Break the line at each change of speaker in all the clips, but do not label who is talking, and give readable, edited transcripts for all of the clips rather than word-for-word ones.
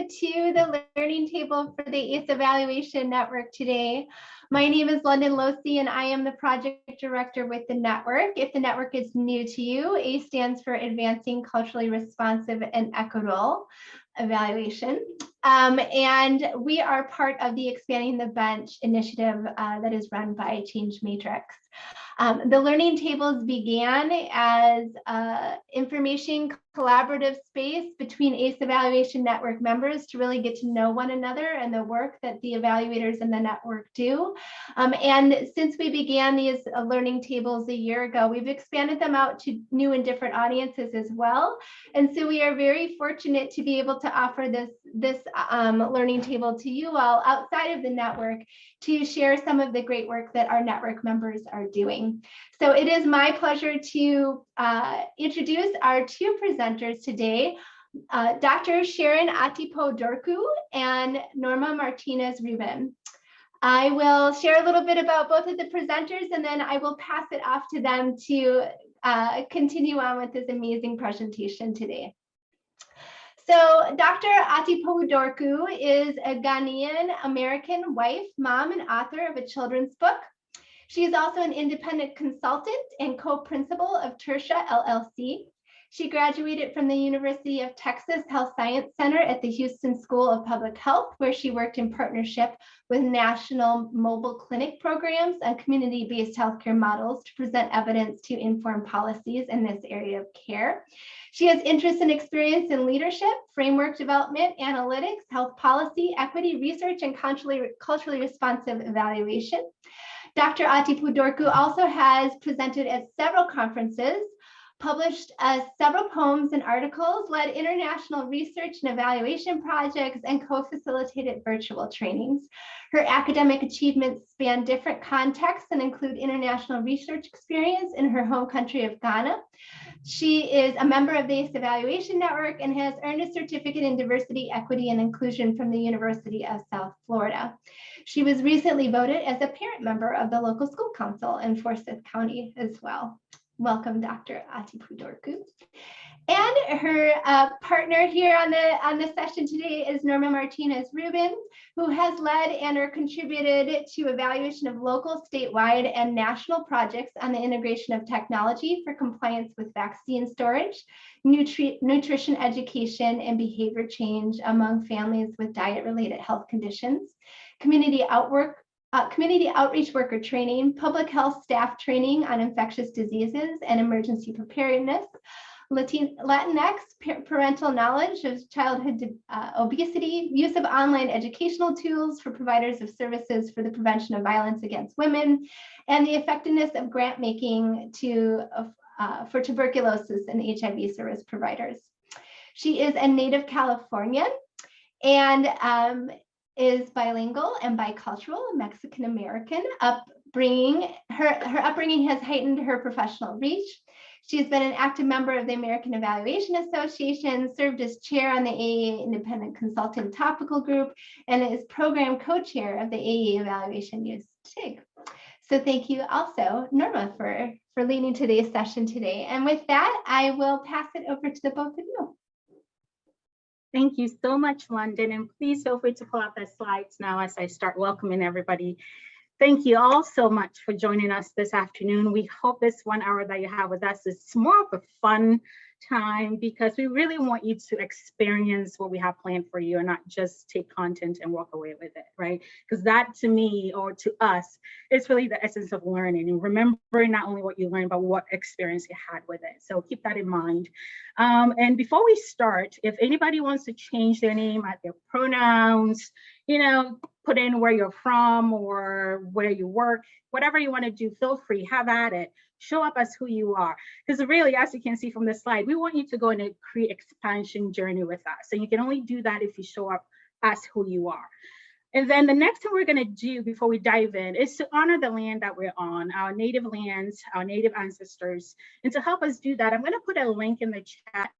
to the learning table for the ACE Evaluation Network today. My name is London Losey, and I am the project director with the network. If the network is new to you, ACE stands for Advancing Culturally Responsive and Equitable Evaluation. And we are part of the Expanding the Bench initiative that is run by Change Matrix. The learning tables began as information collaborative space between ACE Evaluation Network members to really get to know one another and the work that the evaluators in the network do. And since we began these learning tables a year ago, we've expanded them out to new and different audiences as well. And so we are very fortunate to be able to offer this learning table to you all outside of the network to share some of the great work that our network members are doing. So it is my pleasure to introduce our two presenters today, Dr. Sharon Attipoe-Dorcoo and Norma Martinez-Rubin. I will share a little bit about both of the presenters, and then I will pass it off to them to continue on with this amazing presentation today. So Dr. Attipoe-Dorcoo is a Ghanaian American wife, mom, and author of a children's book. She is also an independent consultant and co-principal of Tertia LLC. She graduated from the University of Texas Health Science Center at the Houston School of Public Health, where she worked in partnership with national mobile clinic programs and community-based healthcare models to present evidence to inform policies in this area of care. She has interest and experience in leadership, framework development, analytics, health policy, equity research, and culturally responsive evaluation. Dr. Attipoe-Dorcoo also has presented at several conferences, published several poems and articles, led international research and evaluation projects, and co-facilitated virtual trainings. Her academic achievements span different contexts and include international research experience in her home country of Ghana. She is a member of the ACE Evaluation Network and has earned a certificate in diversity, equity, and inclusion from the University of South Florida. She was recently voted as a parent member of the local school council in Forsyth County as well. Welcome, Dr. Attipoe-Dorcoo. And her partner here on the session today is Norma Martinez-Rubin, who has led and or contributed to evaluation of local, statewide, and national projects on the integration of technology for compliance with vaccine storage, nutrition education, and behavior change among families with diet-related health conditions, community outreach worker training, public health staff training on infectious diseases and emergency preparedness, Latinx parental knowledge of childhood obesity, use of online educational tools for providers of services for the prevention of violence against women, and the effectiveness of grant making for tuberculosis and HIV service providers. She is a native Californian and is bilingual and bicultural, Mexican American upbringing. Her upbringing has heightened her professional reach. She's been an active member of the American Evaluation Association, served as chair on the AEA Independent Consultant Topical Group, and is program co-chair of the AEA Evaluation Youth SIG. So thank you also, Norma, for leading today's session today. And with that, I will pass it over to the both of you.
Thank you so much, London, and please feel free to pull out the slides now as I start welcoming everybody. Thank you all so much for joining us this afternoon. We hope this 1 hour that you have with us is more of a fun time, because we really want you to experience what we have planned for you and not just take content and walk away with it, right? Because that, to me, or to us, is really the essence of learning, and remembering not only what you learned, but what experience you had with it. So keep that in mind. And before we start, if anybody wants to change their name, add their pronouns, put in where you're from or where you work, whatever you want to do, feel free, have at it. Show up as who you are. Because really, as you can see from the slide, we want you to go on a CREE expansion journey with us. And you can only do that if you show up as who you are. And then the next thing we're going to do before we dive in is to honor the land that we're on, our native lands, our native ancestors. And to help us do that, I'm going to put a link in the chat.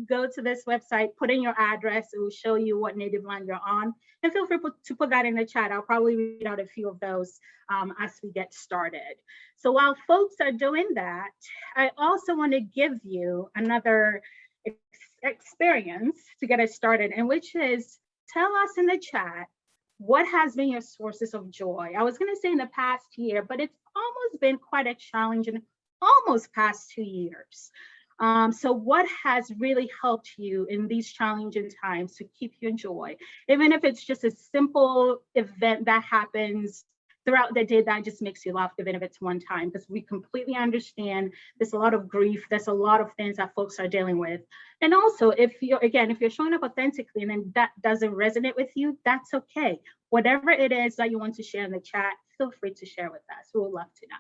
Go to this website, put in your address. It will show you what native land you're on. And feel free to put that in the chat. I'll probably read out a few of those as we get started. So while folks are doing that, I also want to give you another experience to get us started, and which is tell us in the chat what has been your sources of joy. I was going to say in the past year, but it's almost been quite a challenge in almost past 2 years. So what has really helped you in these challenging times to keep your joy, even if it's just a simple event that happens throughout the day that just makes you laugh, even if it's one time, because we completely understand there's a lot of grief, there's a lot of things that folks are dealing with. And also, if you're showing up authentically and then that doesn't resonate with you, that's okay. Whatever it is that you want to share in the chat, feel free to share with us. We would love to know.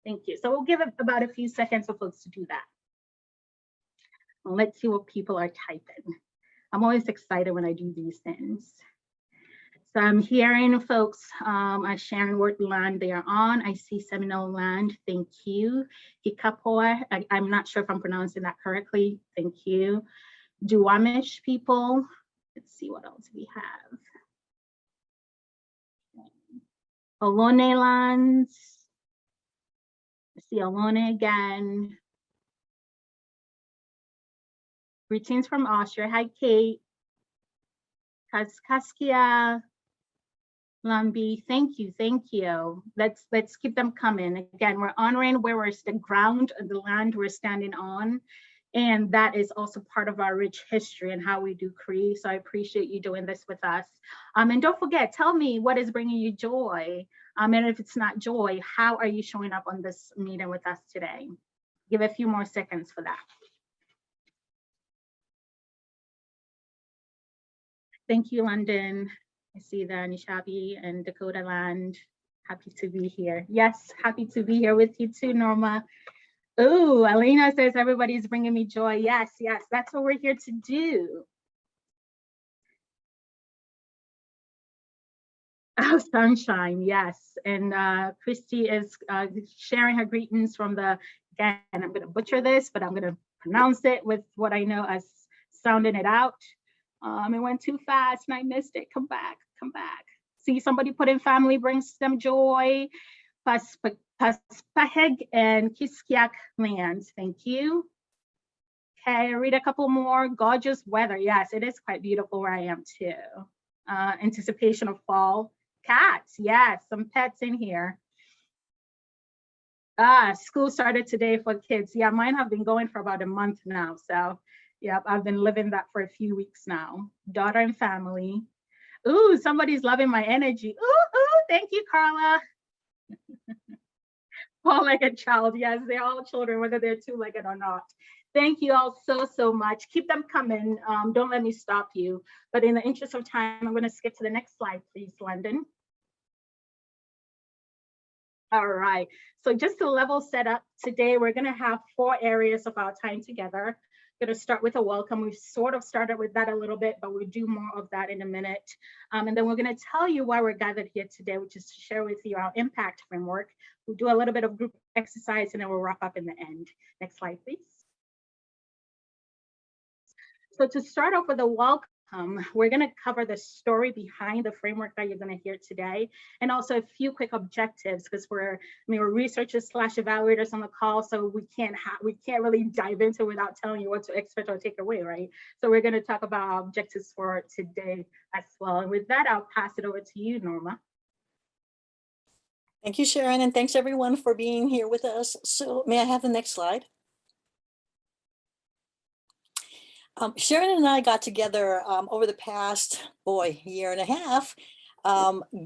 Thank you. So we'll give it about a few seconds for folks to do that. Let's see what people are typing. I'm always excited when I do these things. So I'm hearing folks, Sharon Word Land, they are on. I see Seminole Land, thank you. Hikapoa, I'm not sure if I'm pronouncing that correctly, thank you. Duwamish people, let's see what else we have. Ohlone Lands, I see Ohlone again. Greetings from Austria, hi Kate. Kaskaskia. Lambi, thank you, thank you. Let's keep them coming. Again, we're honoring where we're the ground, the land we're standing on, and that is also part of our rich history and how we do CREE. So I appreciate you doing this with us. And don't forget, tell me what is bringing you joy. And if it's not joy, how are you showing up on this meeting with us today? Give a few more seconds for that. Thank you, London. I see the Anishinaabe and Dakota Land. Happy to be here. Yes, happy to be here with you too, Norma. Oh, Elena says everybody's bringing me joy. Yes, yes, that's what we're here to do. Oh, sunshine, yes. And Christy is sharing her greetings from the, again, I'm going to butcher this, but I'm going to pronounce it with what I know as sounding it out. It went too fast and I missed it. Come back, come back. See, somebody put in family brings them joy. Paspaheg and Kiskiak lands. Thank you. Okay, read a couple more. Gorgeous weather. Yes, it is quite beautiful where I am too. Anticipation of fall. Cats. Yes, some pets in here. School started today for kids. Yeah, mine have been going for about a month now. So yep, I've been living that for a few weeks now. Daughter and family. Ooh, somebody's loving my energy. Ooh, ooh, thank you, Carla. Four-legged child. Yes, they're all children, whether they're two-legged or not. Thank you all so much. Keep them coming. Don't let me stop you. But in the interest of time, I'm going to skip to the next slide, please, London. All right. So just to level set up today, we're going to have 4 areas of our time together. Going to start with a welcome. We've sort of started with that a little bit, but we'll do more of that in a minute. And then we're going to tell you why we're gathered here today, which is to share with you our impact framework. We'll do a little bit of group exercise and then we'll wrap up in the end. Next slide, please. So to start off with a welcome, we're going to cover the story behind the framework that you're going to hear today, and also a few quick objectives, because we're researchers / evaluators on the call, so we can't really dive into it without telling you what to expect or take away, right? So we're going to talk about our objectives for today as well. And with that, I'll pass it over to you, Norma.
Thank you, Sharon, and thanks everyone for being here with us. So may I have the next slide? Sharon and I got together over the past, year and a half.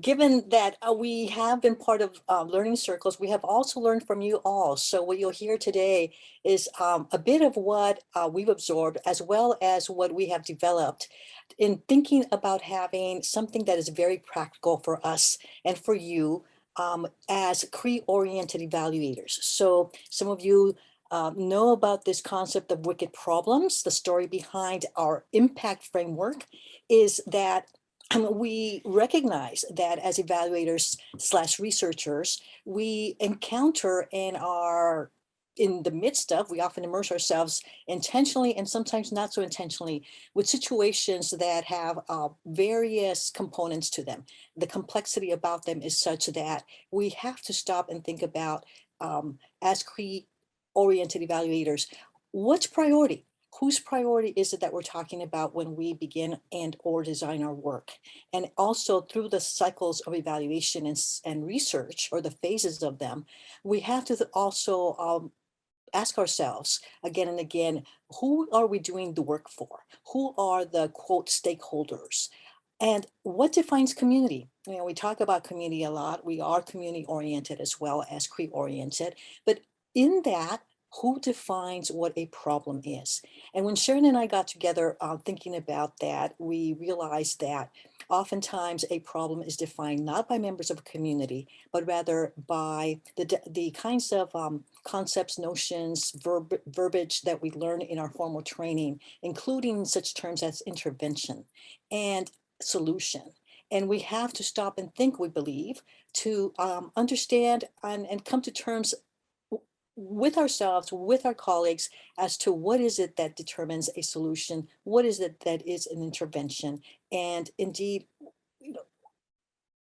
Given that we have been part of learning circles, we have also learned from you all. So what you'll hear today is a bit of what we've absorbed, as well as what we have developed in thinking about having something that is very practical for us and for you as CREE-oriented evaluators. So some of you know about this concept of wicked problems. The story behind our impact framework is that we recognize that as evaluators / researchers, we encounter and are in the midst of, we often immerse ourselves intentionally and sometimes not so intentionally with situations that have various components to them. The complexity about them is such that we have to stop and think about, as CREE-oriented evaluators, what's priority? whose priority is it that we're talking about when we begin and or design our work? And also through the cycles of evaluation and research, or the phases of them, we have to also ask ourselves again and again, who are we doing the work for? Who are the quote stakeholders? And what defines community? You know, we talk about community a lot. We are community oriented as well as CREE oriented, but in that, who defines what a problem is? And when Sharon and I got together thinking about that, we realized that oftentimes a problem is defined not by members of a community, but rather by the kinds of concepts, notions, verbiage that we learn in our formal training, including such terms as intervention and solution. And we have to stop and think, we believe, to understand and come to terms with ourselves, with our colleagues, as to what is it that determines a solution, what is it that is an intervention, and indeed, you know,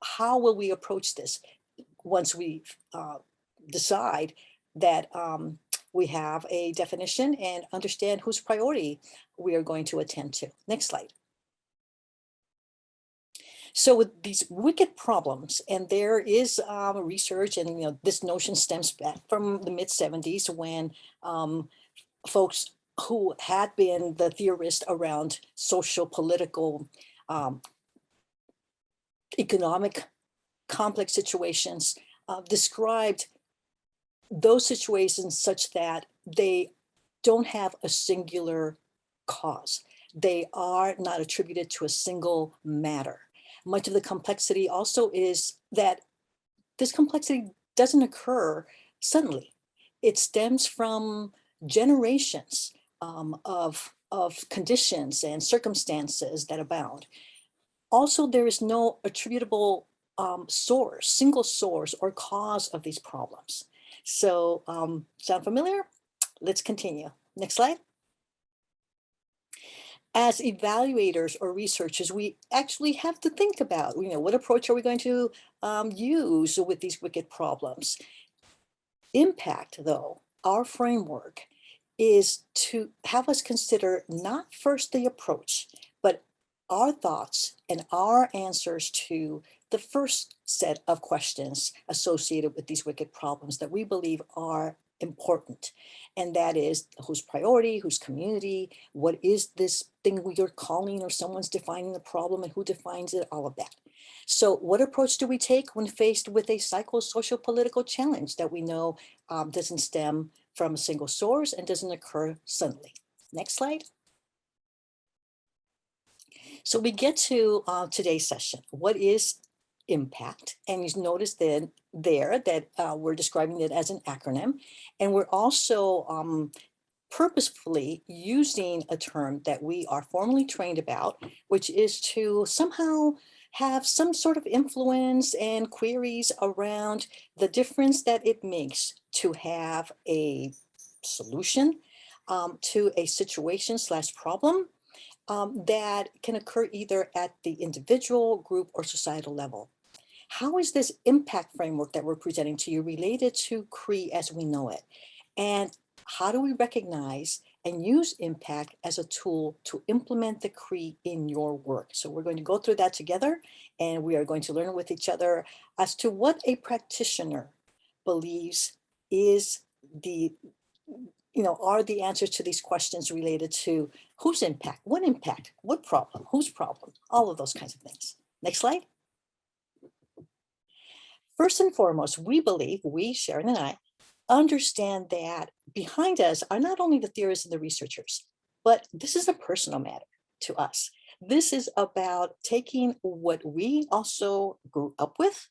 how will we approach this once we decide that we have a definition and understand whose priority we are going to attend to. Next slide. So with these wicked problems, and there is research, and this notion stems back from the mid-70s when folks who had been the theorists around social, political, economic, complex situations described those situations such that they don't have a singular cause. They are not attributed to a single matter. Much of the complexity also is that this complexity doesn't occur suddenly. It stems from generations of conditions and circumstances that abound. Also, there is no attributable source, single source or cause of these problems. So sound familiar? Let's continue. Next slide. As evaluators or researchers, we actually have to think about, what approach are we going to use with these wicked problems? M.P.A.C.T, though, our framework, is to have us consider not first the approach, but our thoughts and our answers to the first set of questions associated with these wicked problems that we believe are important. And that is, whose priority, whose community, what is this thing you're calling, or someone's defining the problem, and who defines it, all of that. So what approach do we take when faced with a psycho-social political challenge that we know doesn't stem from a single source and doesn't occur suddenly? Next slide. So we get to today's session. What is M.P.A.C.T? And you notice then there that we're describing it as an acronym, and we're also purposefully using a term that we are formally trained about, which is to somehow have some sort of influence and queries around the difference that it makes to have a solution to a situation / problem that can occur either at the individual, group, or societal level. How is this M.P.A.C.T framework that we're presenting to you related to CREE as we know it? And how do we recognize and use M.P.A.C.T as a tool to implement the CREE in your work? So we're going to go through that together, and we are going to learn with each other as to what a practitioner believes is are the answers to these questions related to whose impact, what problem, whose problem, all of those kinds of things. Next slide. First and foremost, we believe, Sharon and I, understand that behind us are not only the theorists and the researchers, but this is a personal matter to us. This is about taking what we also grew up with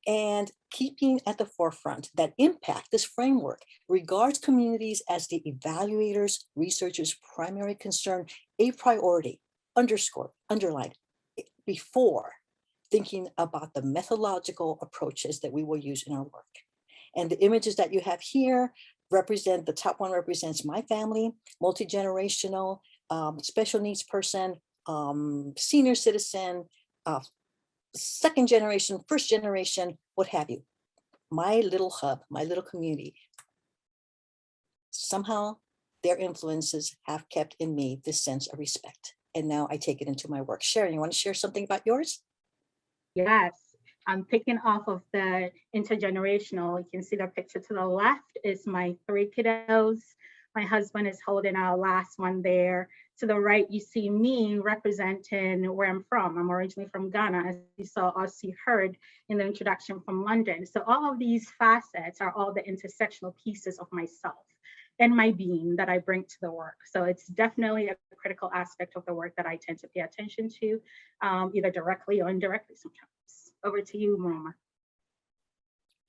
and keeping at the forefront that M.P.A.C.T, this framework, regards communities as the evaluators, researchers' primary concern, a priority, underlined, before thinking about the methodological approaches that we will use in our work. And the images that you have here represent, the top one represents my family, multi-generational, special needs person, senior citizen, second generation, first generation, what have you. My little hub, my little community. Somehow their influences have kept in me this sense of respect. And now I take it into my work. Sharon, you want to share something about yours?
Yes, I'm picking off of the intergenerational. You can see the picture to the left is my 3 kiddos. My husband is holding our last one there. To the right, you see me representing where I'm from. I'm originally from Ghana, as you saw, as you heard in the introduction from London. So all of these facets are all the intersectional pieces of myself and my being that I bring to the work. So it's definitely a critical aspect of the work that I tend to pay attention to, either directly or indirectly sometimes. Over to you, Norma.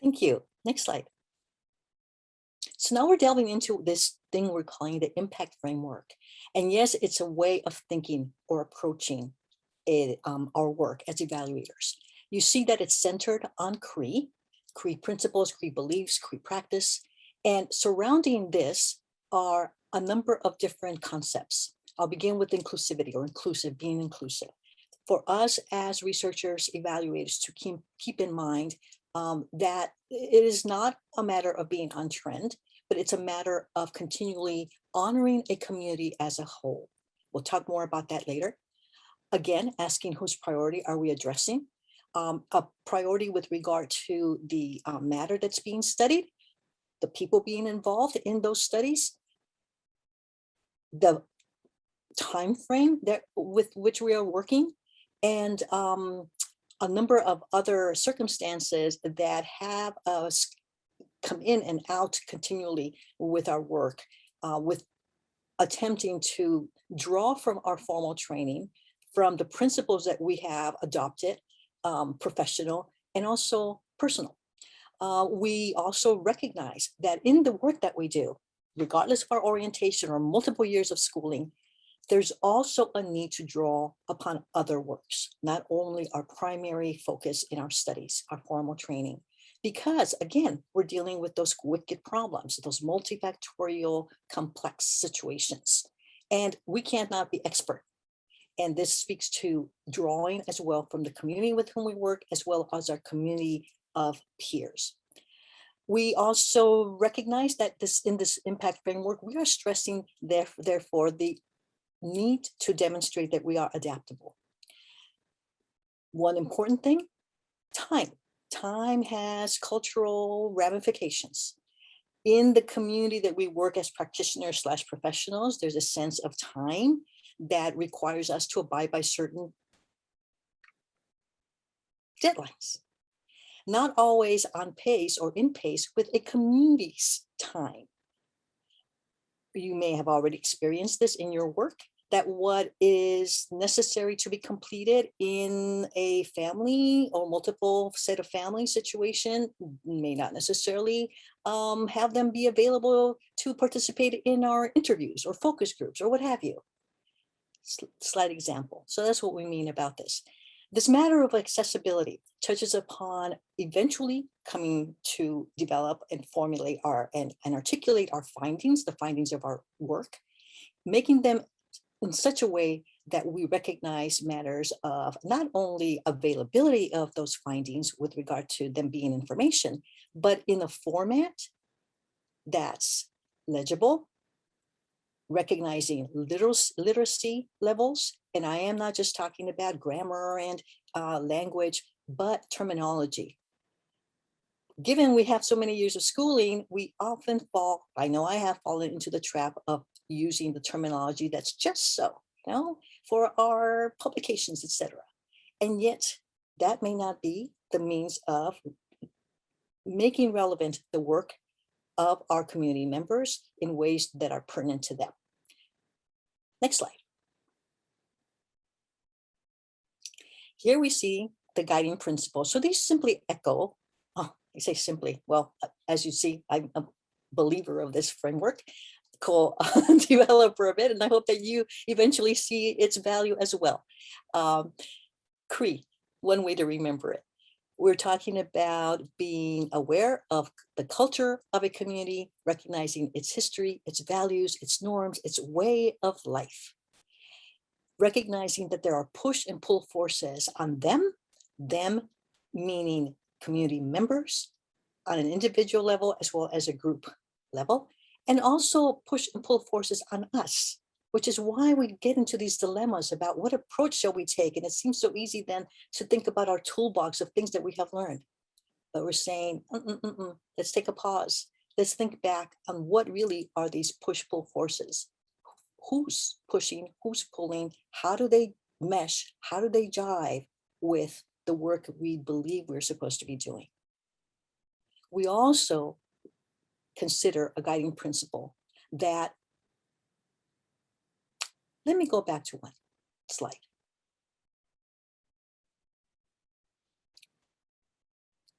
Thank you. Next slide. So now we're delving into this thing we're calling the impact framework. And yes, it's a way of thinking or approaching our work as evaluators. You see that it's centered on CREE principles, CREE beliefs, CREE practice. And surrounding this are a number of different concepts. I'll begin with inclusivity or inclusive, being inclusive. For us as researchers, evaluators, to keep in mind that it is not a matter of being on trend, but it's a matter of continually honoring a community as a whole. We'll talk more about that later. Again, asking whose priority are we addressing? A priority with regard to the matter that's being studied, the people being involved in those studies, the time frame that with which we are working, and a number of other circumstances that have us come in and out continually with our work, with attempting to draw from our formal training, from the principles that we have adopted, professional and also personal. We also recognize that in the work that we do, regardless of our orientation or multiple years of schooling, there's also a need to draw upon other works, not only our primary focus in our studies, our formal training, because again, we're dealing with those wicked problems, those multifactorial complex situations, and we cannot be expert. And this speaks to drawing as well from the community with whom we work, as well as our community of peers. We also recognize that in this impact framework, we are stressing therefore the need to demonstrate that we are adaptable. One important thing, time. Time has cultural ramifications. In the community that we work as practitioners / professionals, there's a sense of time that requires us to abide by certain deadlines. Not always on pace or in pace with a community's time. You may have already experienced this in your work, that what is necessary to be completed in a family or multiple set of family situation may not necessarily have them be available to participate in our interviews or focus groups or what have you. Slight example. So that's what we mean about this. This matter of accessibility touches upon eventually coming to develop and formulate and articulate our findings, the findings of our work, making them in such a way that we recognize matters of not only availability of those findings with regard to them being information, but in a format that's legible, recognizing literacy levels. And I am not just talking about grammar and language, but terminology. Given we have so many years of schooling, we often I know I have fallen into the trap of using the terminology that's just so, for our publications, etc. And yet that may not be the means of making relevant the work of our community members in ways that are pertinent to them. Next slide. Here we see the guiding principles. So these simply echo, I say simply, well, as you see, I'm a believer of this framework, co-developer of it, and I hope that you eventually see its value as well. CREE, one way to remember it. We're talking about being aware of the culture of a community, recognizing its history, its values, its norms, its way of life. Recognizing that there are push and pull forces on them meaning community members on an individual level as well as a group level, and also push and pull forces on us, which is why we get into these dilemmas about what approach shall we take. And it seems so easy then to think about our toolbox of things that we have learned. But we're saying, let's take a pause. Let's think back on what really are these push-pull forces. Who's pushing, who's pulling, how do they mesh, how do they jive with the work we believe we're supposed to be doing? We also consider a guiding principle that, let me go back to one slide.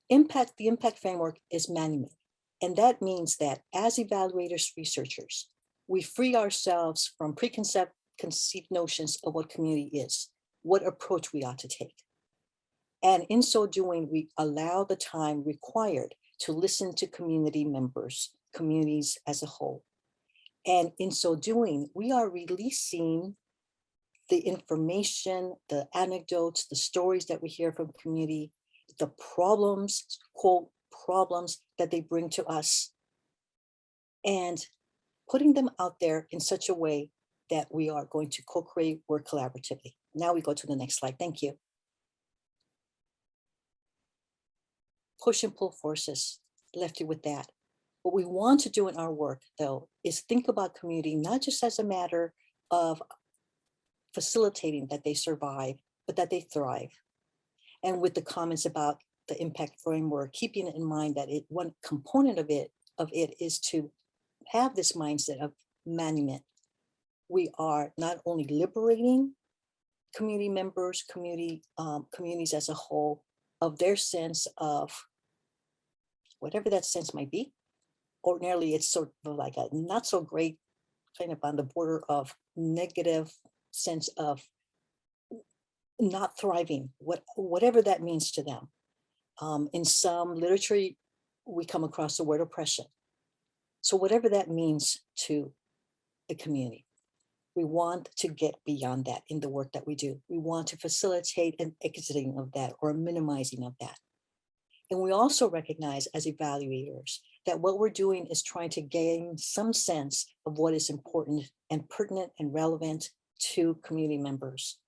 The impact framework is manual, and that means that as evaluators, researchers, we free ourselves from preconceived notions of what community is, what approach we ought to take. And in so doing, we allow the time required to listen to community members, communities as a whole. And in so doing, we are releasing the information, the anecdotes, the stories that we hear from community, the problems, quote, problems that they bring to us, and putting them out there in such a way that we are going to co-create, work collaboratively. Now we go to the next slide. Thank you. Push and pull forces, left you with that. What we want to do in our work, though, is think about community, not just as a matter of facilitating that they survive, but that they thrive. And with the comments about the impact framework, keeping in mind that one component of it is to have this mindset of management. We are not only liberating community members, communities as a whole, of their sense of whatever that sense might be. Ordinarily, it's sort of like a not so great, kind of on the border of negative sense of not thriving, whatever that means to them. In some literature, we come across the word oppression. So whatever that means to the community, we want to get beyond that in the work that we do. We want to facilitate an exiting of that or a minimizing of that. And we also recognize as evaluators that what we're doing is trying to gain some sense of what is important and pertinent and relevant to community members.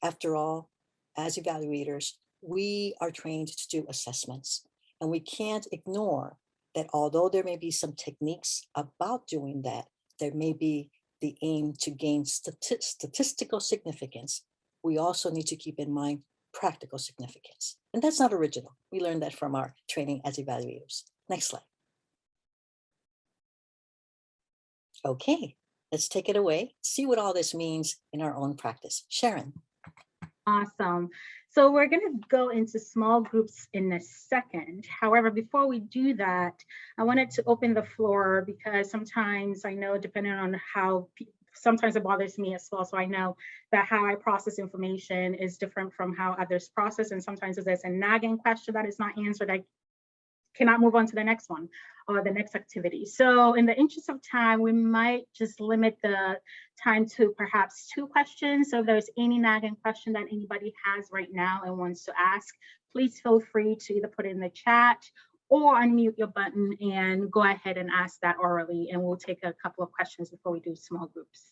After all, as evaluators, we are trained to do assessments, and we can't ignore that although there may be some techniques about doing that, there may be the aim to gain statistical significance. We also need to keep in mind practical significance. And that's not original. We learned that from our training as evaluators. Next slide. Okay, let's take it away, see what all this means in our own practice. Sharon.
Awesome. So we're going to go into small groups in a second. However, before we do that, I wanted to open the floor because sometimes I know, depending on how, sometimes it bothers me as well. So I know that how I process information is different from how others process. And sometimes if there's a nagging question that is not answered, I cannot move on to the next one or the next activity. So in the interest of time, we might just limit the time to perhaps 2 questions. So if there's any nagging question that anybody has right now and wants to ask, please feel free to either put it in the chat or unmute your button and go ahead and ask that orally. And we'll take a couple of questions before we do small groups.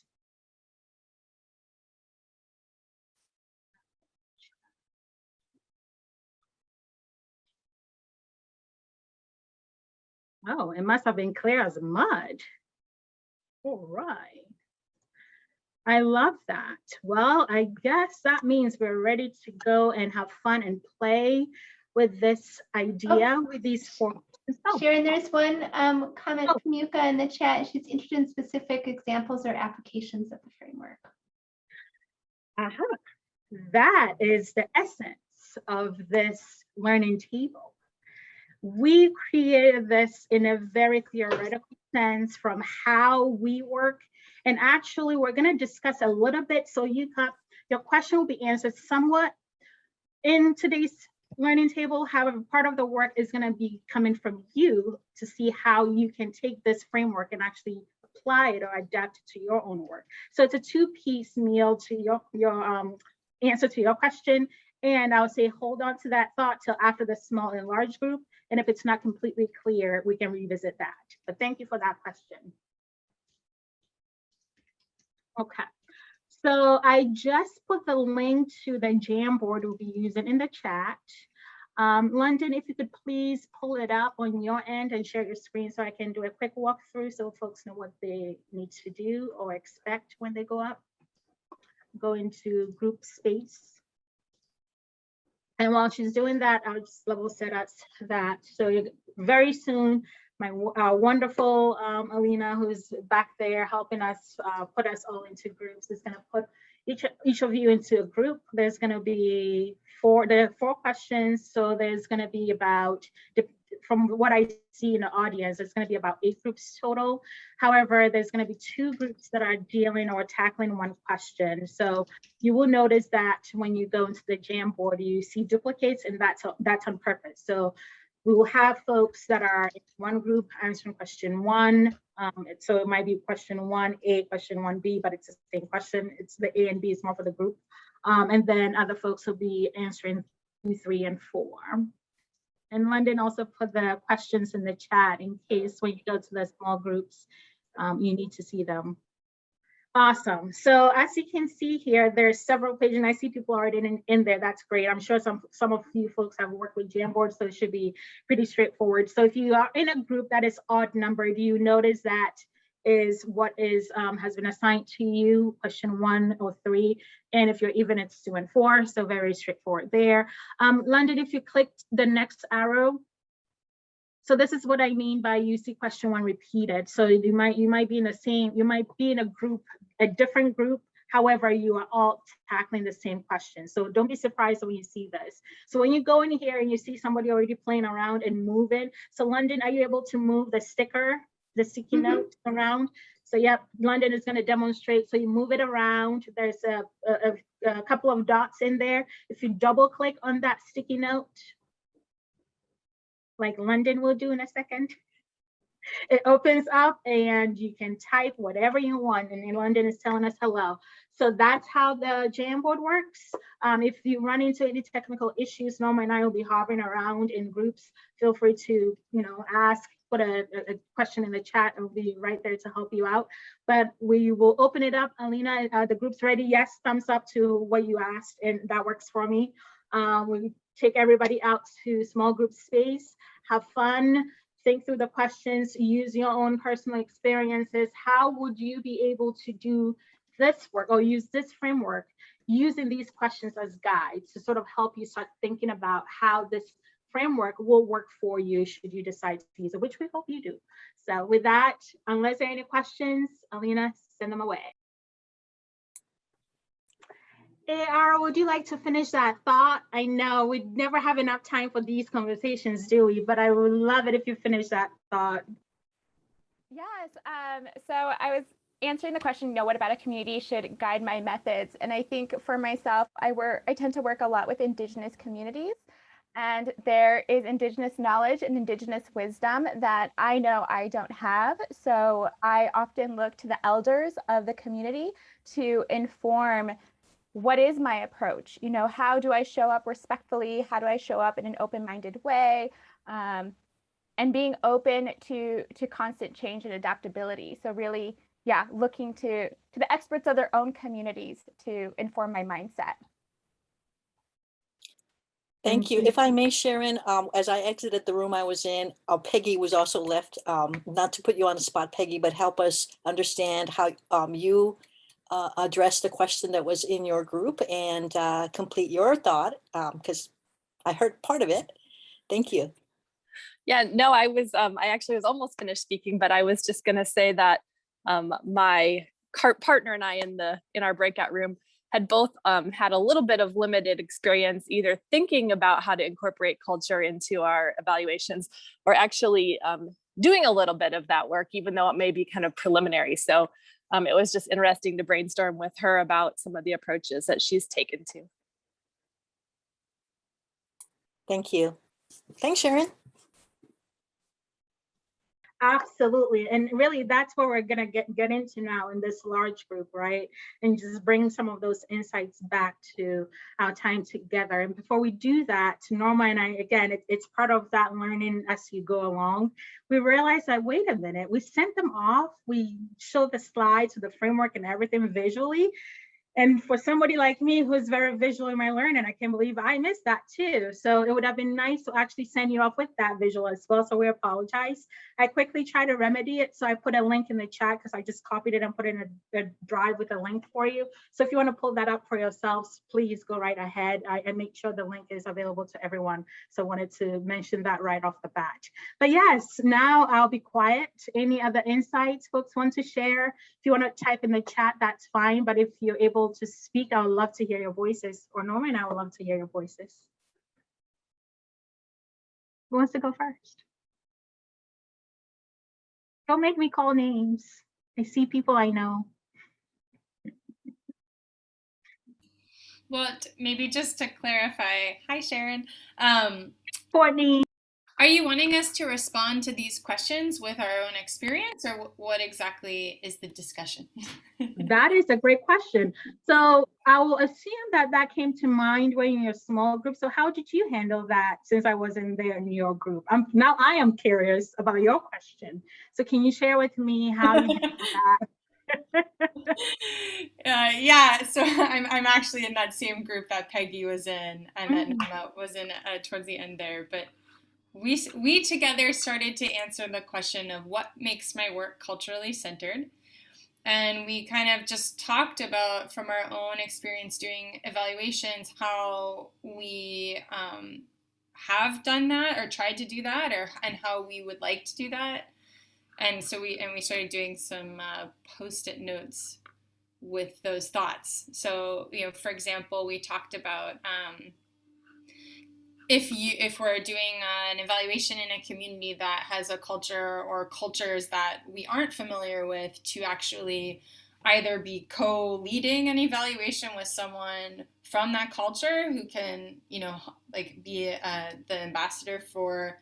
Oh, it must have been clear as mud. All right. I love that. Well, I guess that means we're ready to go and have fun and play with this idea, with these 4 questions. Oh.
Sharon, there's one comment from Yuka in the chat. She's interested in specific examples or applications of the framework.
That is the essence of this learning table. We created this in a very theoretical sense from how we work. And actually, we're going to discuss a little bit. So your question will be answered somewhat in today's learning table. However, part of the work is going to be coming from you to see how you can take this framework and actually apply it or adapt it to your own work. So it's a 2-piece meal to your answer to your question. And I would say hold on to that thought till after the small and large group. And if it's not completely clear, we can revisit that. But thank you for that question. Okay. So I just put the link to the Jamboard we'll be using in the chat. London, if you could please pull it up on your end and share your screen so I can do a quick walkthrough so folks know what they need to do or expect when they go up. Go into group space. And while she's doing that, I'll just level set us that. So very soon, my wonderful Alina, who's back there helping us put us all into groups, is going to put each of you into a group. There's going to be there are 4 questions. So there's going to be about, from what I see in the audience, it's going to be about 8 groups total. However, there's going to be 2 groups that are dealing or tackling 1 question. So you will notice that when you go into the Jamboard, you see duplicates, and that's on purpose. So we will have folks that are in one group answering question 1. So it might be question 1A, question 1B, but it's the same question. It's the A and B is more for the group. And then other folks will be answering 2, 3, and 4. And London also put the questions in the chat in case when you go to the small groups, you need to see them. Awesome. So as you can see here, there's several pages, and I see people already in there. That's great. I'm sure some of you folks have worked with Jamboard, so it should be pretty straightforward. So if you are in a group that is odd numbered, you notice that is what is has been assigned to you, question 1 or 3. And if you're even, it's 2 and 4. So very straightforward there. London, if you click the next arrow. So this is what I mean by you see question 1 repeated. So you might be in the same, you might be in a group, a different group. However, you are all tackling the same question. So don't be surprised when you see this. So when you go in here and you see somebody already playing around and moving. So London, are you able to move the sticker, the sticky note around? So yep, London is going to demonstrate. So you move it around. There's a couple of dots in there. If you double click on that sticky note, like London will do in a second, it opens up and you can type whatever you want, and London is telling us hello. So that's how the Jamboard works. If you run into any technical issues, Norma and I will be hovering around in groups. Feel free to, ask, put a question in the chat, and we'll be right there to help you out. But we will open it up. Alina, the group's ready. Yes, thumbs up to what you asked, and that works for me. We take everybody out to small group space, have fun, think through the questions, use your own personal experiences. How would you be able to do this work or use this framework using these questions as guides to sort of help you start thinking about how this framework will work for you should you decide to use it, which we hope you do. So with that, unless there are any questions, Alina, send them away. AR, would you like to finish that thought? I know we never have enough time for these conversations, do we? But I would love it if you finish that thought.
Yes, so I was answering the question, what about a community should guide my methods? And I think for myself, I tend to work a lot with Indigenous communities. And there is Indigenous knowledge and Indigenous wisdom that I know I don't have. So I often look to the elders of the community to inform what is my approach? How do I show up respectfully? How do I show up in an open-minded way? And being open to constant change and adaptability. So really, yeah, looking to the experts of their own communities to inform my mindset.
Thank you. If I may, Sharon, as I exited the room I was in, Peggy was also left, not to put you on the spot, Peggy, but help us understand how you address the question that was in your group and complete your thought, because I heard part of it. Thank you.
Yeah, no, I actually was almost finished speaking, but I was just going to say that my partner and I in our breakout room had both had a little bit of limited experience either thinking about how to incorporate culture into our evaluations or actually doing a little bit of that work, even though it may be kind of preliminary. So it was just interesting to brainstorm with her about some of the approaches that she's taken to.
Thank you. Thanks, Sharon.
Absolutely. And really, that's what we're going to get into now in this large group, right? And just bring some of those insights back to our time together. And before we do that, Norma and I, again, it's part of that learning as you go along. We realized that, wait a minute, we sent them off. We showed the slides, the framework and everything visually. And for somebody like me who's very visual in my learning, I can't believe I missed that too. So it would have been nice to actually send you off with that visual as well. So we apologize. I quickly tried to remedy it. So I put a link in the chat because I just copied it and put it in a drive with a link for you. So if you want to pull that up for yourselves, please go right ahead and make sure the link is available to everyone. So I wanted to mention that right off the bat. But yes, now I'll be quiet. Any other insights folks want to share? If you want to type in the chat, that's fine. But if you're able to speak, I would love to hear your voices. Or Norma and I would love to hear your voices. Who wants to go first? Don't make me call names. I see people I know.
Well, maybe just to clarify, hi Sharon.
Courtney.
Are you wanting us to respond to these questions with our own experience, or what exactly is the discussion?
That is a great question. So I will assume that came to mind when you're in your small group. So how did you handle that since I wasn't there in your group? Now I am curious about your question. So can you share with me how you handled that?
Yeah, so I'm actually in that same group that Peggy was in and that Norma was in towards the end there. But we together started to answer the question of what makes my work culturally centered. And we kind of just talked about, from our own experience doing evaluations, how we have done that or tried to do that, and how we would like to do that. And so we started doing some post-it notes with those thoughts. So, for example, we talked about if we're doing an evaluation in a community that has a culture or cultures that we aren't familiar with, to actually either be co-leading an evaluation with someone from that culture who can, be the ambassador for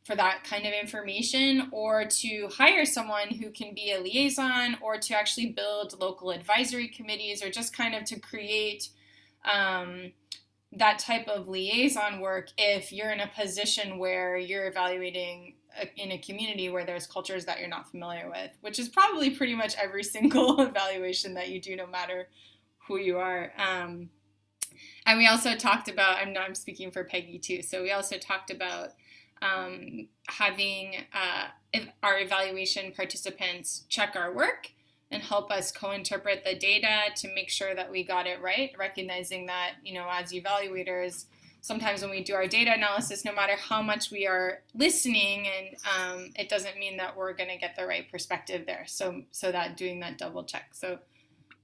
that kind of information, or to hire someone who can be a liaison, or to actually build local advisory committees, or just kind of to create that type of liaison work if you're in a position where you're evaluating in a community where there's cultures that you're not familiar with, which is probably pretty much every single evaluation that you do, no matter who you are. And we also talked about, I'm speaking for Peggy too, so we also talked about having our evaluation participants check our work and help us co-interpret the data to make sure that we got it right, recognizing that, as evaluators, sometimes when we do our data analysis, no matter how much we are listening, and it doesn't mean that we're going to get the right perspective there. So that doing that double check. So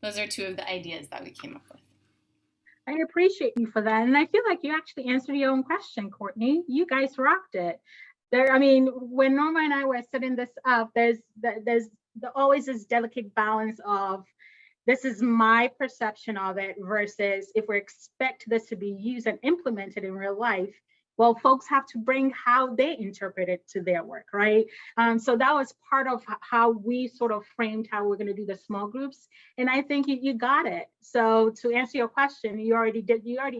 those are two of the ideas that we came up with.
I appreciate you for that. And I feel like you actually answered your own question, Courtney. You guys rocked it. When Norma and I were setting this up, there's always this delicate balance of, this is my perception of it versus if we expect this to be used and implemented in real life, well, folks have to bring how they interpret it to their work, right? So that was part of how we sort of framed how we're going to do the small groups. And I think you got it. So to answer your question, you already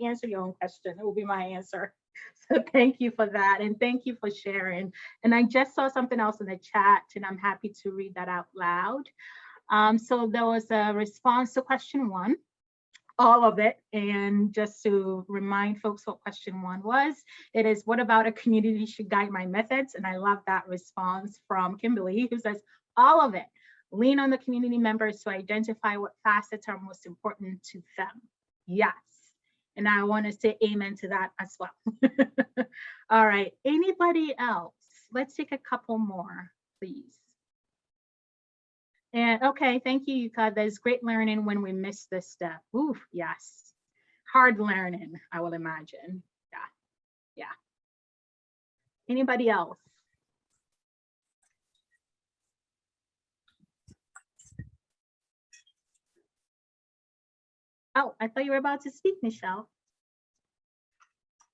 answered your own question. It will be my answer. So thank you for that. And thank you for sharing. And I just saw something else in the chat, and I'm happy to read that out loud. So there was a response to question 1, all of it. And just to remind folks what question 1 was, it is, what about a community should guide my methods? And I love that response from Kimberly, who says, all of it. Lean on the community members to identify what facets are most important to them. Yes. And I want to say amen to that as well. All right, anybody else? Let's take a couple more, please. And okay, thank you, Yuka. There's great learning when we miss this step. Oof, yes. Hard learning, I will imagine. Yeah. Anybody else? Oh, I thought you were about to speak, Michelle.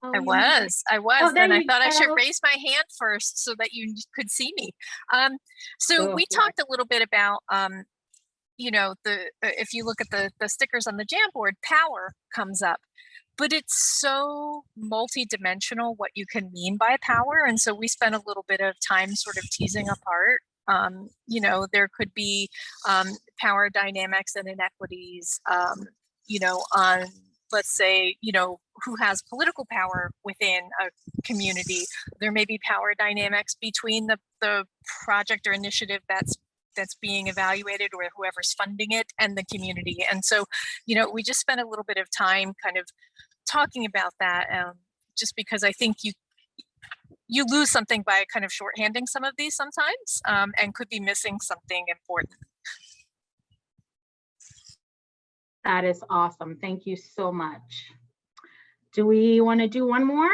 Oh,
I was,
Oh, there
and I
you
thought I should
go.
raise my hand first so that you could see me. So
Go
we
for it.
talked a little bit about, you know, if you look at the stickers on the Jamboard, power comes up, but it's so multi-dimensional what you can mean by power. And so we spent a little bit of time sort of teasing apart. You know, there could be power dynamics and inequities, you know, on, let's say, you know, who has political power within a community. There may be power dynamics between the project or initiative that's being evaluated, or whoever's funding it, and the community. And so, you know, we just spent a little bit of time kind of talking about that, just because I think you lose something by kind of shorthanding some of these sometimes, and could be missing something important.
That is awesome. Thank you so much. Do we want to do one more?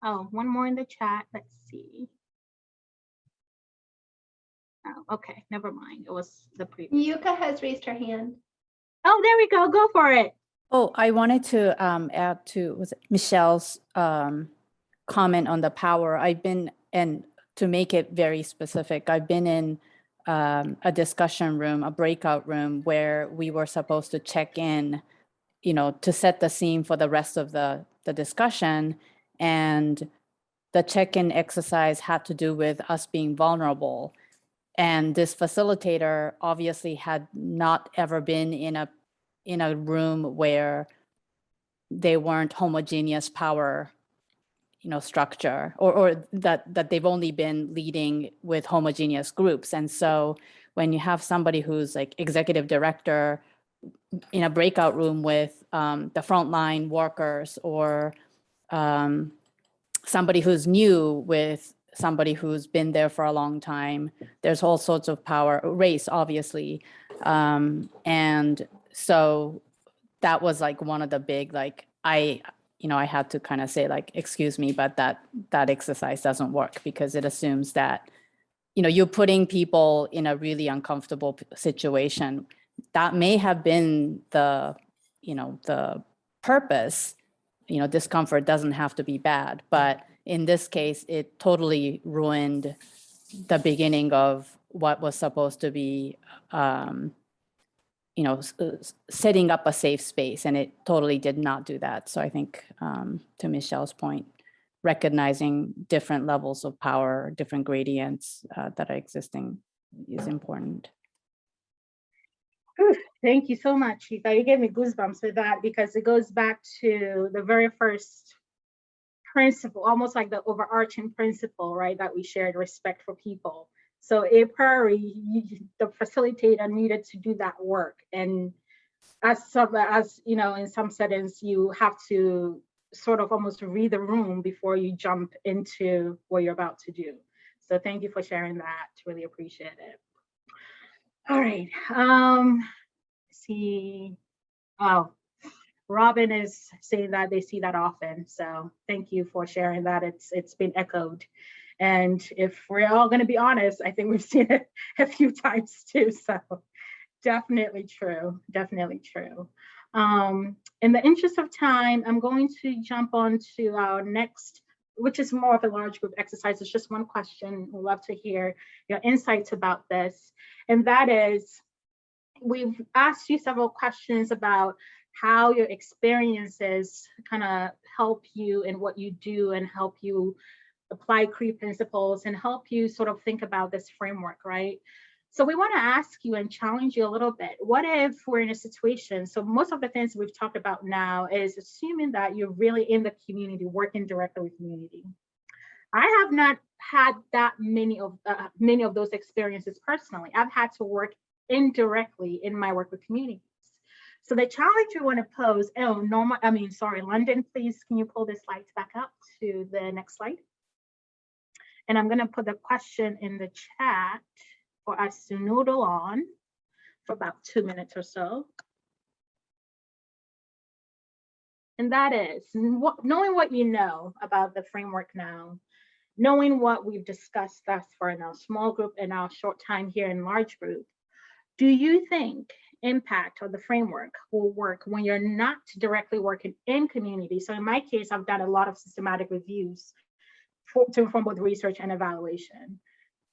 Oh, one more in the chat. Let's see. Oh, okay, never mind. It was the previous.
Yuka has raised her hand.
Oh, there we go. Go for it.
Oh, I wanted to add to Michelle's comment on the power. I've been, and to make it very specific, I've been in a discussion room, a breakout room, where we were supposed to check in, you know, to set the scene for the rest of the discussion. And the check-in exercise had to do with us being vulnerable. And this facilitator obviously had not ever been in a room where they weren't homogeneous power, you know, structure, or that they've only been leading with homogeneous groups. And so when you have somebody who's like executive director in a breakout room with the frontline workers, or somebody who's new with somebody who's been there for a long time, there's all sorts of power, race, obviously. And so that was like one of the big, like, I had to kind of say, like, excuse me, but that exercise doesn't work, because it assumes that, you know, you're putting people in a really uncomfortable situation. That may have been the, you know, the purpose. You know, discomfort doesn't have to be bad, but in this case, it totally ruined the beginning of what was supposed to be, you know, setting up a safe space, and it totally did not do that. So I think, to Michelle's point, recognizing different levels of power, different gradients that are existing is important.
Thank you so much, Chica. You gave me goosebumps with that, because it goes back to the very first principle, almost like the overarching principle, right, that we shared: respect for people. So a priori, the facilitator needed to do that work. And as you know, in some settings, you have to sort of almost read the room before you jump into what you're about to do. So thank you for sharing that. Really appreciate it. All right. See. Oh, Robin is saying that they see that often. So thank you for sharing that. It's been echoed. And if we're all going to be honest, I think we've seen it a few times too. So definitely true. Definitely true. In the interest of time, I'm going to jump on to our next, which is more of a large group exercise. It's just one question. We'd love to hear your insights about this. And that is, we've asked you several questions about how your experiences kind of help you in what you do, and help you apply CREE principles, and help you sort of think about this framework, right? So we want to ask you and challenge you a little bit. What if we're in a situation, so most of the things we've talked about now is assuming that you're really in the community, working directly with community. I have not had that many of those experiences personally. I've had to work indirectly in my work with communities. So the challenge we want to pose, London, please, can you pull the slides back up to the next slide? And I'm going to put the question in the chat for us to noodle on for about 2 minutes or so. And that is, knowing what you know about the framework now, knowing what we've discussed thus far in our small group and our short time here in large group, do you think impact or the framework will work when you're not directly working in community. So in my case, I've done a lot of systematic reviews to inform both research and evaluation.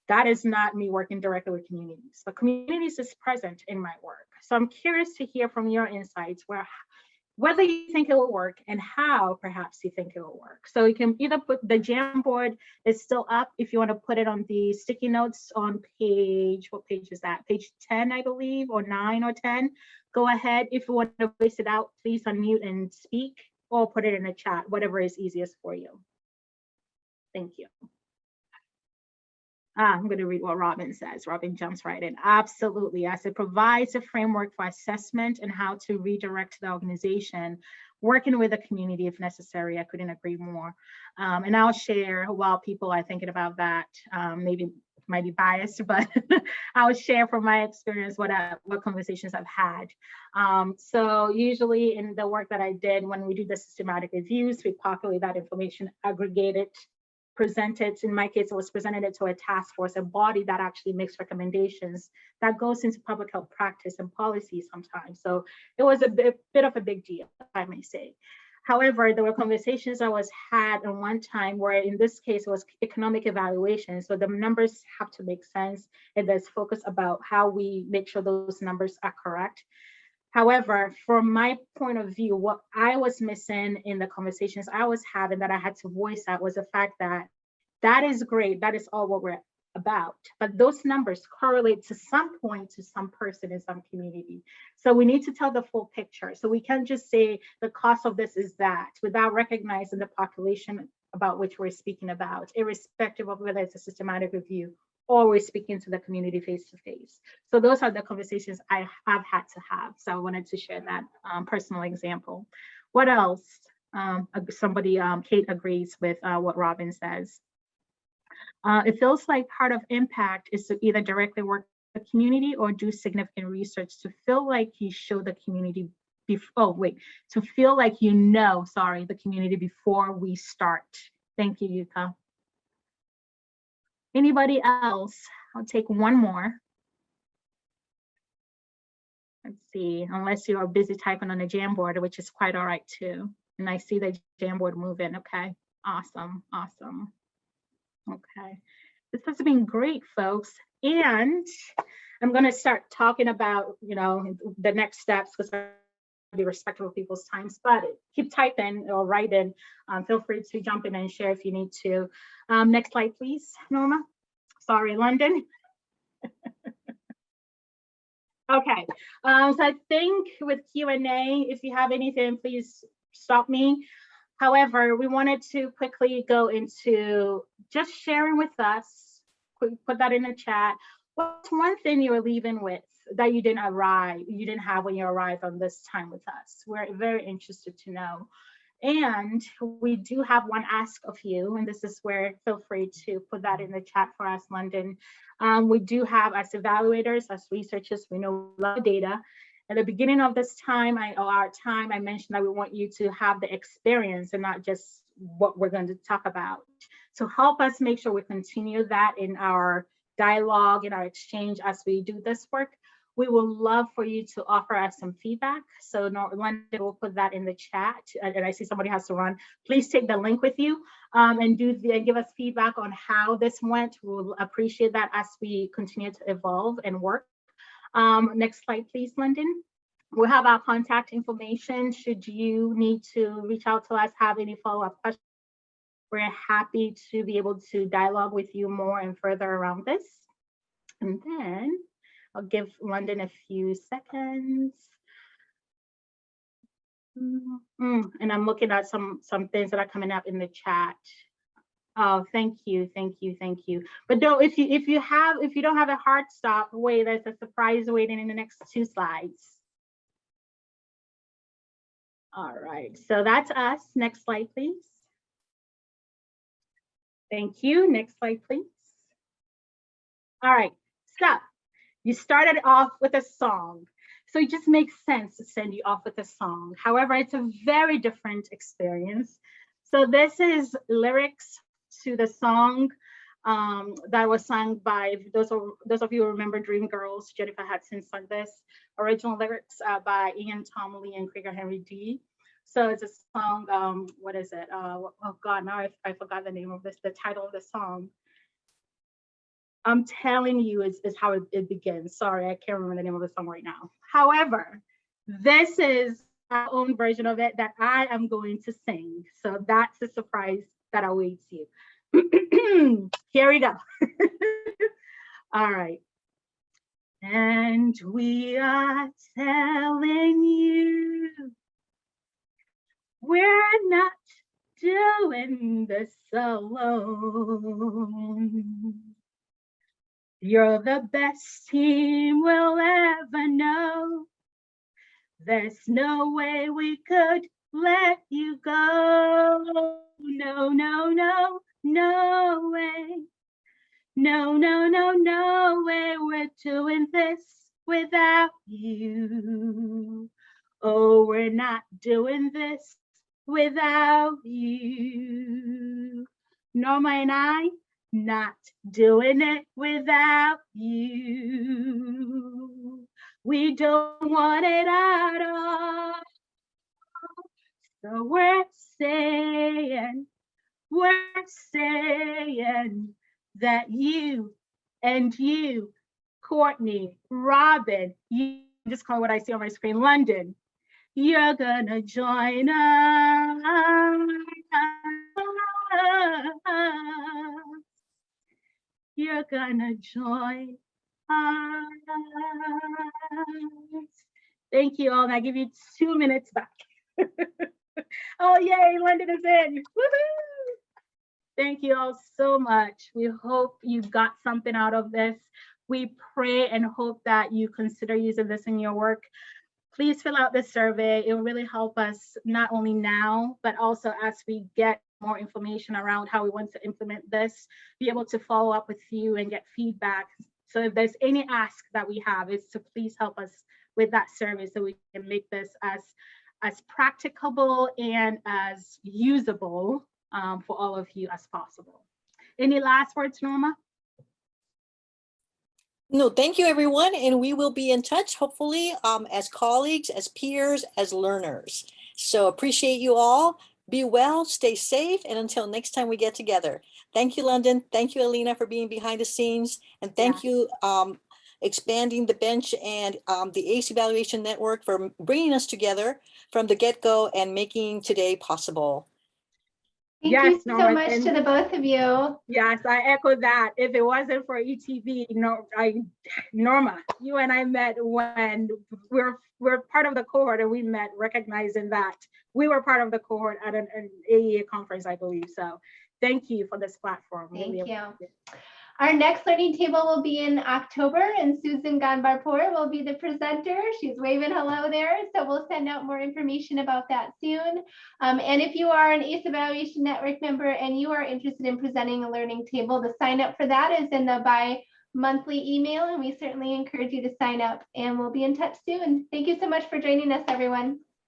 That is not me working directly with communities, but communities is present in my work. So I'm curious to hear from your insights whether you think it will work and how perhaps you think it will work. So you can either put the Jamboard is still up if you want to put it on the sticky notes on page, what page is that? Page 10, I believe, or 9 or 10. Go ahead. If you want to voice it out, please unmute and speak or put it in the chat, whatever is easiest for you. Thank you. I'm going to read what Robin says. Robin jumps right in. Absolutely. As it provides a framework for assessment and how to redirect the organization, working with the community if necessary. I couldn't agree more. And I'll share while people are thinking about that. Maybe might be biased, but I'll share from my experience what conversations I've had. So usually in the work that I did, when we do the systematic reviews, we populate that information, aggregate it, presented, in my case, it was presented to a task force, a body that actually makes recommendations that goes into public health practice and policy sometimes. So it was a bit of a big deal, I may say. However, there were conversations I was had at one time where in this case, it was economic evaluation. So the numbers have to make sense and there's focus about how we make sure those numbers are correct. However, from my point of view, what I was missing in the conversations I was having that I had to voice out was the fact that that is great. That is all what we're about. But those numbers correlate to some point to some person in some community. So we need to tell the full picture. So we can't just say the cost of this is that without recognizing the population about which we're speaking about, irrespective of whether it's a systematic review or we're speaking to the community face to face. So those are the conversations I have had to have. So I wanted to share that personal example. What else? Kate agrees with what Robin says. It feels like part of impact is to either directly work with the community or do significant research to feel like you show the community to feel like you know, the community before we start. Thank you, Yuka. Anybody else? I'll take one more. Let's see, unless you are busy typing on the Jamboard, which is quite all right too. And I see the Jamboard moving. Okay, awesome, awesome. Okay, this has been great, folks. And I'm gonna start talking about, the next steps because I be respectful of people's times, but keep typing or writing. Feel free to jump in and share if you need to. Next slide, please, Norma. Sorry, London. Okay, so I think with Q&A, if you have anything, please stop me. However, we wanted to quickly go into just sharing with us, put that in the chat. What's one thing you were leaving with that you didn't have when you arrived on this time with us? We're very interested to know. And we do have one ask of you, and this is where feel free to put that in the chat for us, London. We do have, as evaluators, as researchers, we know a lot of data. At the beginning of this time, our time, I mentioned that we want you to have the experience and not just what we're going to talk about. So help us make sure we continue that in our dialogue, in our exchange as we do this work. We will love for you to offer us some feedback. So London will put that in the chat. And I see somebody has to run. Please take the link with you and give us feedback on how this went. We'll appreciate that as we continue to evolve and work. Next slide, please, London. We'll have our contact information. Should you need to reach out to us, have any follow-up questions, we're happy to be able to dialogue with you more and further around this. And then I'll give London a few seconds. And I'm looking at some things that are coming up in the chat. Oh, thank you. But don't, if you don't have a hard stop, wait, there's a surprise waiting in the next 2 slides. All right, so that's us. Next slide, please. Thank you. Next slide, please. All right, so you started off with a song. So it just makes sense to send you off with a song. However, it's a very different experience. So this is lyrics to the song that was sung by those of you who remember Dreamgirls. Jennifer Hudson sung this. Original lyrics by Ian Tomley and Krieger Henry D. So it's a song, what is it? Oh God, now I forgot the name of this, the title of the song. I'm telling you is how it begins. Sorry, I can't remember the name of the song right now. However, this is our own version of it that I am going to sing. So that's the surprise that awaits you. Here we go. All right. And we are telling you we're not doing this alone. You're the best team we'll ever know. There's no way we could let you go. No, no, no, no way. No, no, no, no way. We're doing this without you. Oh, we're not doing this without you. Norma and I, not doing it without you. We don't want it at all. So we're saying that you and you, Courtney, Robin, you just call what I see on my screen, London, you're gonna join us. You're gonna join us. Thank you all, and I give you 2 minutes back. Oh, yay, London is in. Woohoo! Thank you all so much. We hope you got something out of this. We pray and hope that you consider using this in your work. Please fill out this survey. It will really help us not only now, but also as we get more information around how we want to implement this, be able to follow up with you and get feedback. So if there's any ask that we have, is to please help us with that survey so we can make this as practicable and as usable for all of you as possible. Any last words, Norma?
No, thank you, everyone. And we will be in touch, hopefully, as colleagues, as peers, as learners. So appreciate you all. Be well, stay safe. And until next time we get together. Thank you, London. Thank you, Alina, for being behind the scenes. And thank you, Expanding the Bench and the ACE Evaluation Network for bringing us together from the get-go and making today possible.
Thank you so much to the both of you.
Yes, I echo that. If it wasn't for ETV, Norma, you and I met when we're part of the cohort, and we met recognizing that we were part of the cohort at an AEA conference, I believe. So thank you for this platform.
Thank you. Our next learning table will be in October, and Susan Ganbarpour will be the presenter. She's waving hello there, so we'll send out more information about that soon. And if you are an ACE Evaluation Network member and you are interested in presenting a learning table, the sign up for that is in the bi-monthly email, and we certainly encourage you to sign up, and we'll be in touch soon. Thank you so much for joining us, everyone.